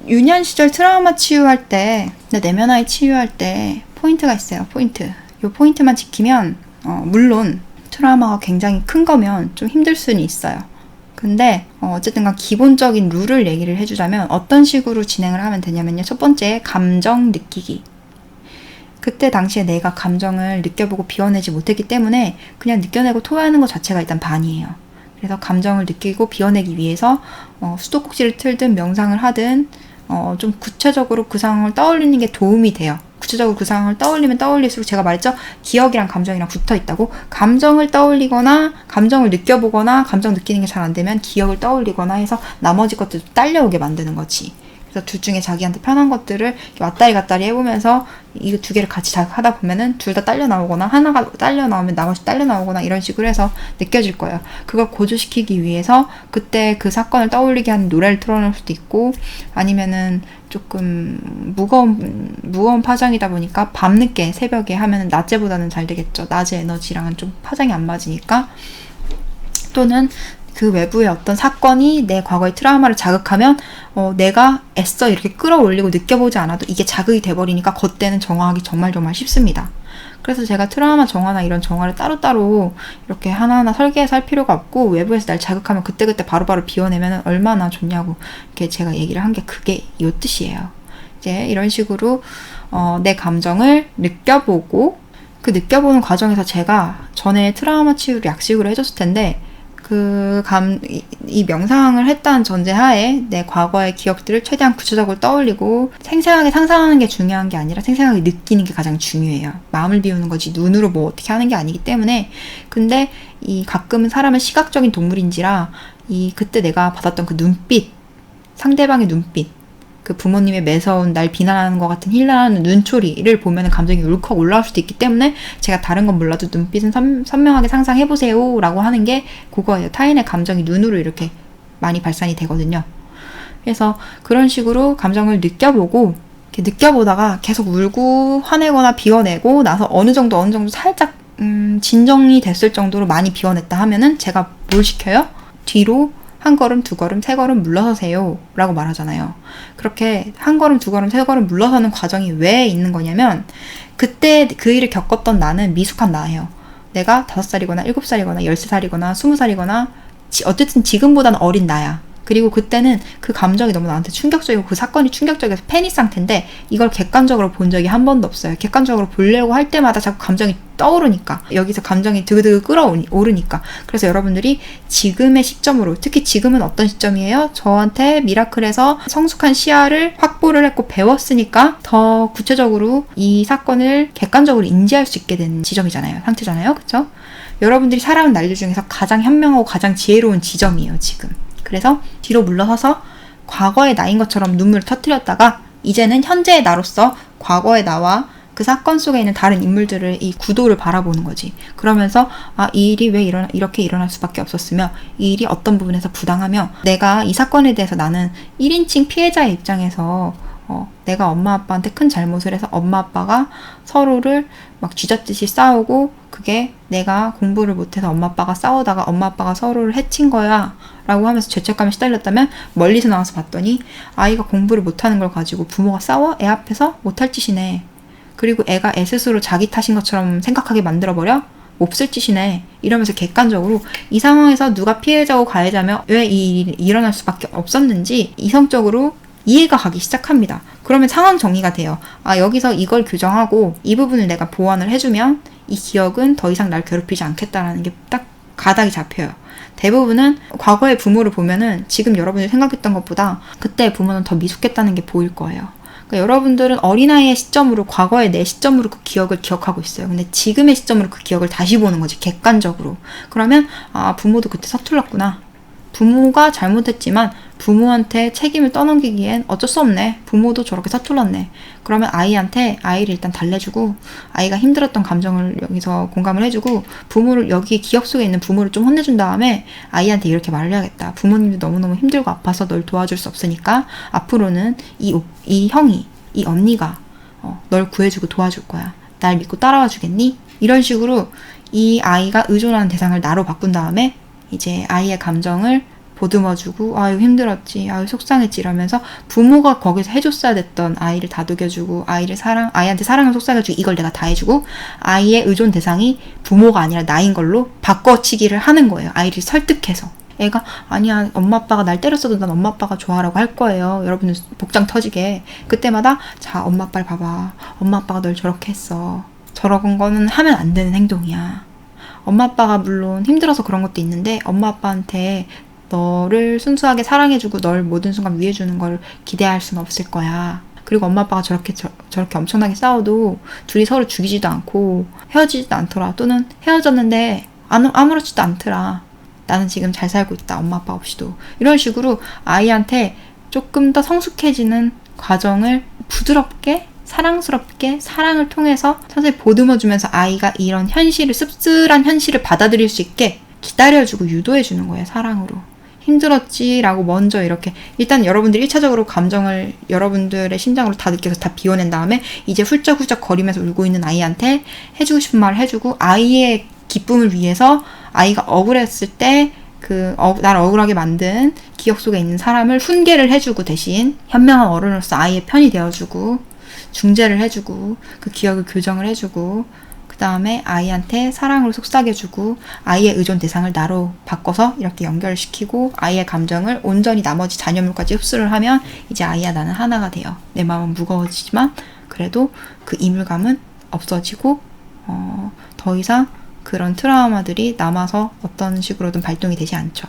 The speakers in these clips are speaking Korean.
유년 시절 트라우마 치유할 때, 내면 아이 치유할 때 포인트가 있어요. 포인트. 요 포인트만 지키면 물론 트라우마가 굉장히 큰 거면 좀 힘들 수는 있어요. 근데 어쨌든 간 기본적인 룰을 얘기를 해주자면 어떤 식으로 진행을 하면 되냐면요. 첫 번째, 감정 느끼기. 그때 당시에 내가 감정을 느껴보고 비워내지 못했기 때문에 그냥 느껴내고 토하는 것 자체가 일단 반이에요. 그래서 감정을 느끼고 비워내기 위해서 수도꼭지를 틀든 명상을 하든 좀 구체적으로 그 상황을 떠올리는 게 도움이 돼요. 구체적으로 그 상황을 떠올리면 떠올릴수록 제가 말했죠. 기억이랑 감정이랑 붙어 있다고. 감정을 떠올리거나 감정을 느껴보거나 감정 느끼는 게 잘 안 되면 기억을 떠올리거나 해서 나머지 것들도 딸려오게 만드는 거지. 그래서 둘 중에 자기한테 편한 것들을 왔다리 갔다리 해보면서 이거 두 개를 같이 하다 보면은 둘 다 딸려 나오거나 하나가 딸려 나오면 나머지 딸려 나오거나 이런 식으로 해서 느껴질 거예요. 그걸 고조시키기 위해서 그때 그 사건을 떠올리게 하는 노래를 틀어놓을 수도 있고 아니면은 조금 무거운 파장이다 보니까 밤늦게 새벽에 하면은 낮에보다는 잘 되겠죠. 낮에 에너지랑은 좀 파장이 안 맞으니까. 또는 그 외부의 어떤 사건이 내 과거의 트라우마를 자극하면 내가 애써 이렇게 끌어올리고 느껴보지 않아도 이게 자극이 돼버리니까 그때는 정화하기 정말 쉽습니다. 그래서 제가 트라우마 정화나 이런 정화를 따로따로 이렇게 하나하나 설계해서 할 필요가 없고 외부에서 날 자극하면 그때그때 바로바로 비워내면 얼마나 좋냐고 이렇게 제가 얘기를 한 게 그게 이 뜻이에요. 이제 이런 식으로 내 감정을 느껴보고 그 느껴보는 과정에서 제가 전에 트라우마 치유를 약식으로 해줬을 텐데 이 명상을 했다는 전제하에 내 과거의 기억들을 최대한 구체적으로 떠올리고 생생하게 상상하는 게 중요한 게 아니라 생생하게 느끼는 게 가장 중요해요. 마음을 비우는 거지 눈으로 뭐 어떻게 하는 게 아니기 때문에. 근데 가끔은 사람은 시각적인 동물인지라 그때 내가 받았던 그 눈빛, 상대방의 눈빛, 그 부모님의 매서운 날 비난하는 것 같은 힐나는 눈초리를 보면 감정이 울컥 올라올 수도 있기 때문에 제가 다른 건 몰라도 눈빛은 선명하게 상상해보세요 라고 하는 게 그거예요. 타인의 감정이 눈으로 이렇게 많이 발산이 되거든요. 그래서 그런 식으로 감정을 느껴보고 이렇게 느껴보다가 계속 울고 화내거나 비워내고 나서 어느 정도 살짝 진정이 됐을 정도로 많이 비워냈다 하면은 제가 뭘 시켜요? 뒤로 한 걸음, 두 걸음, 세 걸음 물러서세요 라고 말하잖아요. 그렇게 한 걸음, 두 걸음, 세 걸음 물러서는 과정이 왜 있는 거냐면 그때 그 일을 겪었던 나는 미숙한 나예요. 내가 5살이거나 7살이거나 13살이거나 20살이거나 어쨌든 지금보다는 어린 나야. 그리고 그때는 그 감정이 너무 나한테 충격적이고 그 사건이 충격적이어서 패닉 상태인데 이걸 객관적으로 본 적이 한 번도 없어요. 객관적으로 보려고 할 때마다 자꾸 감정이 떠오르니까 여기서 감정이 드그드그 끌어오르니까. 그래서 여러분들이 지금의 시점으로, 특히 지금은 어떤 시점이에요? 저한테 미라클에서 성숙한 시야를 확보를 했고 배웠으니까 더 구체적으로 이 사건을 객관적으로 인지할 수 있게 된 지점이잖아요. 상태잖아요. 그쵸? 여러분들이 살아온 날들 중에서 가장 현명하고 가장 지혜로운 지점이에요. 지금. 그래서 뒤로 물러서서 과거의 나인 것처럼 눈물을 터뜨렸다가 이제는 현재의 나로서 과거의 나와 그 사건 속에 있는 다른 인물들을 이 구도를 바라보는 거지. 그러면서 이 일이 왜 이렇게 일어날 수밖에 없었으며 이 일이 어떤 부분에서 부당하며 내가 이 사건에 대해서 나는 1인칭 피해자의 입장에서 내가 엄마 아빠한테 큰 잘못을 해서 엄마 아빠가 서로를 막 쥐잡듯이 싸우고 그게 내가 공부를 못해서 엄마 아빠가 싸우다가 엄마 아빠가 서로를 해친 거야 라고 하면서 죄책감에 시달렸다면 멀리서 나와서 봤더니 아이가 공부를 못하는 걸 가지고 부모가 싸워? 애 앞에서 못할 짓이네. 그리고 애가 애 스스로 자기 탓인 것처럼 생각하게 만들어버려? 몹쓸 짓이네. 이러면서 객관적으로 이 상황에서 누가 피해자고 가해자며 왜 이 일이 일어날 수밖에 없었는지 이성적으로 이해가 가기 시작합니다. 그러면 상황 정리가 돼요. 여기서 이걸 규정하고 이 부분을 내가 보완을 해주면 이 기억은 더 이상 날 괴롭히지 않겠다라는 게 딱 가닥이 잡혀요. 대부분은 과거의 부모를 보면은 지금 여러분이 생각했던 것보다 그때 부모는 더 미숙했다는 게 보일 거예요. 그러니까 여러분들은 어린아이의 시점으로 과거의 내 시점으로 그 기억을 기억하고 있어요. 근데 지금의 시점으로 그 기억을 다시 보는 거지, 객관적으로. 그러면 부모도 그때 서툴렀구나. 부모가 잘못했지만 부모한테 책임을 떠넘기기엔 어쩔 수 없네. 부모도 저렇게 서툴렀네. 그러면 아이를 일단 달래주고 아이가 힘들었던 감정을 여기서 공감을 해주고 부모를 여기 기억 속에 있는 부모를 좀 혼내준 다음에 아이한테 이렇게 말을 해야겠다. 부모님도 너무너무 힘들고 아파서 널 도와줄 수 없으니까 앞으로는 이 형이, 이 언니가 널 구해주고 도와줄 거야. 날 믿고 따라와 주겠니? 이런 식으로 이 아이가 의존하는 대상을 나로 바꾼 다음에 이제 아이의 감정을 보듬어주고 아유 힘들었지, 아유 속상했지 이러면서 부모가 거기서 해줬어야 됐던 아이를 다독여주고 아이한테 사랑을 속삭여주고 이걸 내가 다 해주고 아이의 의존 대상이 부모가 아니라 나인 걸로 바꿔치기를 하는 거예요. 아이를 설득해서. 애가 아니야 엄마 아빠가 날 때렸어도 난 엄마 아빠가 좋아라고 할 거예요. 여러분은 복장 터지게. 그때마다 자 엄마 아빠를 봐봐. 엄마 아빠가 널 저렇게 했어. 저런 거는 하면 안 되는 행동이야. 엄마 아빠가 물론 힘들어서 그런 것도 있는데 엄마 아빠한테 너를 순수하게 사랑해주고 널 모든 순간 위해주는 걸 기대할 수는 없을 거야. 그리고 엄마 아빠가 저렇게 엄청나게 싸워도 둘이 서로 죽이지도 않고 헤어지지도 않더라. 또는 헤어졌는데 아무렇지도 않더라. 나는 지금 잘 살고 있다. 엄마 아빠 없이도. 이런 식으로 아이한테 조금 더 성숙해지는 과정을 부드럽게 사랑스럽게 사랑을 통해서 서서히 보듬어주면서 아이가 이런 현실을 씁쓸한 현실을 받아들일 수 있게 기다려주고 유도해주는 거예요. 사랑으로. 힘들었지 라고 먼저 이렇게 일단 여러분들이 1차적으로 감정을 여러분들의 심장으로 다 느껴서 다 비워낸 다음에 이제 훌쩍훌쩍 거리면서 울고 있는 아이한테 해주고 싶은 말을 해주고 아이의 기쁨을 위해서 아이가 억울했을 때 날 억울하게 만든 기억 속에 있는 사람을 훈계를 해주고 대신 현명한 어른으로서 아이의 편이 되어주고 중재를 해주고 그 기억을 교정을 해주고 그 다음에 아이한테 사랑으로 속삭여주고 아이의 의존 대상을 나로 바꿔서 이렇게 연결시키고 아이의 감정을 온전히 나머지 잔여물까지 흡수를 하면 이제 아이와 나는 하나가 돼요. 내 마음은 무거워지지만 그래도 그 이물감은 없어지고 더 이상 그런 트라우마들이 남아서 어떤 식으로든 발동이 되지 않죠.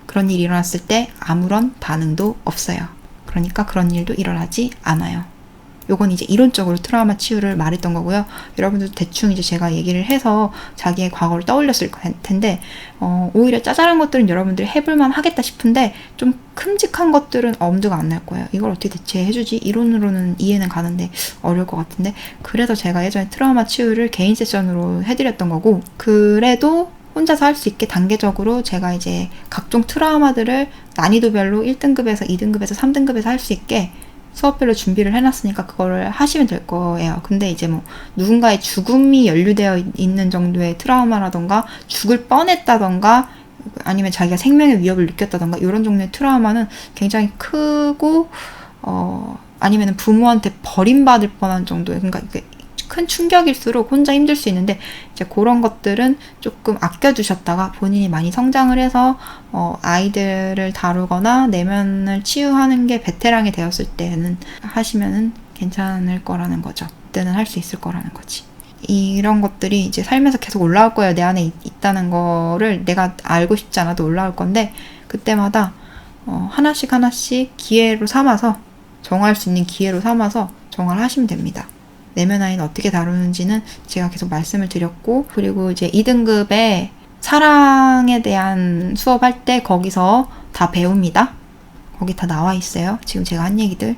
그런 일이 일어났을 때 아무런 반응도 없어요. 그러니까 그런 일도 일어나지 않아요. 요건 이제 이론적으로 트라우마 치유를 말했던 거고요. 여러분들 대충 이제 제가 얘기를 해서 자기의 과거를 떠올렸을 텐데 오히려 짜잘한 것들은 여러분들이 해볼만 하겠다 싶은데 좀 큼직한 것들은 엄두가 안 날 거예요. 이걸 어떻게 대체해주지? 이론으로는 이해는 가는데 어려울 것 같은데 그래서 제가 예전에 트라우마 치유를 개인 세션으로 해드렸던 거고 그래도 혼자서 할 수 있게 단계적으로 제가 이제 각종 트라우마들을 난이도별로 1등급에서 2등급에서 3등급에서 할 수 있게 수업별로 준비를 해놨으니까 그거를 하시면 될 거예요. 근데 이제 뭐 누군가의 죽음이 연루되어 있는 정도의 트라우마라던가 죽을 뻔했다던가 아니면 자기가 생명의 위협을 느꼈다던가 이런 종류의 트라우마는 굉장히 크고 아니면 부모한테 버림받을 뻔한 정도의 그러니까 큰 충격일수록 혼자 힘들 수 있는데 이제 그런 것들은 조금 아껴두셨다가 본인이 많이 성장을 해서 아이들을 다루거나 내면을 치유하는 게 베테랑이 되었을 때는 하시면은 괜찮을 거라는 거죠. 그때는 할 수 있을 거라는 거지. 이런 것들이 이제 살면서 계속 올라올 거예요. 내 안에 있다는 거를 내가 알고 싶지 않아도 올라올 건데 그때마다 하나씩 기회로 삼아서 정할 수 있는 기회로 삼아서 정화를 하시면 됩니다. 내면 아이는 어떻게 다루는지는 제가 계속 말씀을 드렸고 그리고 이제 2등급의 사랑에 대한 수업할 때 거기서 다 배웁니다. 거기 다 나와 있어요. 지금 제가 한 얘기들.